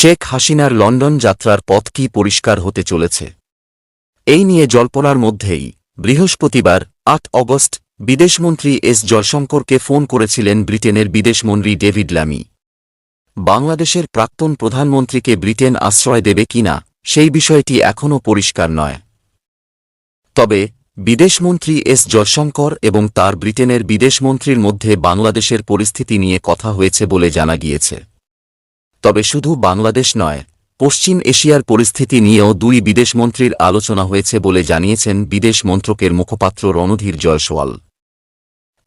শেখ হাসিনার লন্ডন যাত্রার পথ কি পরিষ্কার হতে চলেছে? এই নিয়ে জল্পনার মধ্যেই বৃহস্পতিবার ৮ অগস্ট বিদেশমন্ত্রী এস জয়শঙ্করকে ফোন করেছিলেন ব্রিটেনের বিদেশমন্ত্রী ডেভিড ল্যামি। বাংলাদেশের প্রাক্তন প্রধানমন্ত্রীকে ব্রিটেন আশ্রয় দেবে কিনা সেই বিষয়টি এখনও পরিষ্কার নয়। তবে বিদেশমন্ত্রী এস জয়শঙ্কর এবং তার ব্রিটেনের বিদেশমন্ত্রীর মধ্যে বাংলাদেশের পরিস্থিতি নিয়ে কথা হয়েছে বলে জানা গিয়েছে। তবে শুধু বাংলাদেশ নয়, পশ্চিম এশিয়ার পরিস্থিতি নিয়েও দুই বিদেশমন্ত্রীর আলোচনা হয়েছে বলে জানিয়েছেন বিদেশ মন্ত্রকের মুখপাত্র রণধীর জয়সওয়াল।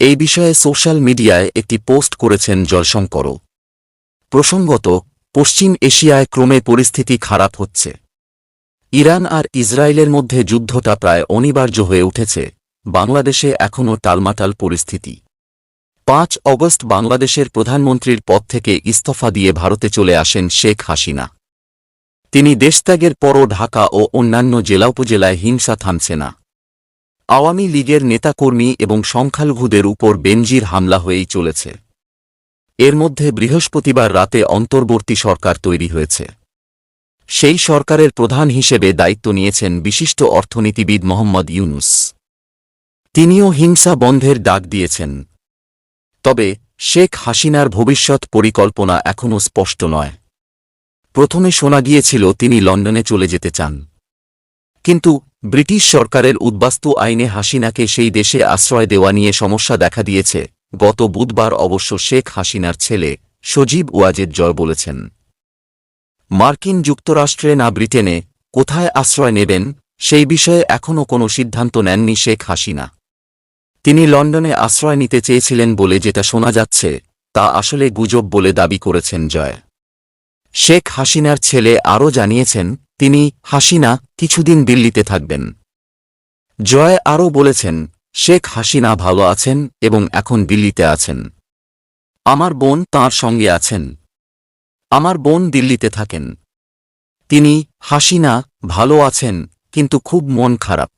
এই বিষয়ে সোশ্যাল মিডিয়ায় একটি পোস্ট করেছেন জয়শঙ্করও। প্রসঙ্গত, পশ্চিম এশিয়ায় ক্রমে পরিস্থিতি খারাপ হচ্ছে। ইরান আর ইসরায়েলের মধ্যে যুদ্ধটা প্রায় অনিবার্য হয়ে উঠেছে। বাংলাদেশে এখনও টালমাটাল পরিস্থিতি। ৫ অগস্ট বাংলাদেশের প্রধানমন্ত্রীর পদ থেকে ইস্তফা দিয়ে ভারতে চলে আসেন শেখ হাসিনা। তিনি দেশত্যাগের পরও ঢাকা ও অন্যান্য জেলা উপজেলায় হিংসা থামছে না। আওয়ামী লীগের নেতাকর্মী এবং সংখ্যালঘুদের উপর বেনজির হামলা হয়েই চলেছে। এর মধ্যে বৃহস্পতিবার রাতে অন্তর্বর্তী সরকার তৈরি হয়েছে। সেই সরকারের প্রধান হিসেবে দায়িত্ব নিয়েছেন বিশিষ্ট অর্থনীতিবিদ মোহাম্মদ ইউনুস। তিনিও হিংসা বন্ধের ডাক দিয়েছেন। তবে শেখ হাসিনার ভবিষ্যৎ পরিকল্পনা এখনও স্পষ্ট নয়। প্রথমে শোনা গিয়েছিল তিনি লন্ডনে চলে যেতে চান, কিন্তু ব্রিটিশ সরকারের উদ্বাস্তু আইনে হাসিনাকে সেই দেশে আশ্রয় দেওয়া নিয়ে সমস্যা দেখা দিয়েছে। গত বুধবার অবশ্য শেখ হাসিনার ছেলে সজীব ওয়াজেদ জয় বলেছেন, মার্কিন যুক্তরাষ্ট্রে না ব্রিটেনে কোথায় আশ্রয় নেবেন সেই বিষয়ে এখনও কোনো সিদ্ধান্ত নেননি শেখ হাসিনা। তিনি লন্ডনে আশ্রয় নিতে চেয়েছিলেন বলে যেটা শোনা যাচ্ছে তা আসলে গুজব বলে দাবি করেছেন জয়। শেখ হাসিনার ছেলে আরও জানিয়েছেন, তিনি হাসিনা কিছুদিন দিল্লিতে থাকবেন। জয় আরও বলেছেন, শেখ হাসিনা ভালো আছেন এবং এখন দিল্লিতে আছেন। আমার বোন তাঁর সঙ্গে আছেন। আমার বোন দিল্লিতে থাকেন। তিনি হাসিনা ভালো আছেন, কিন্তু খুব মন খারাপ।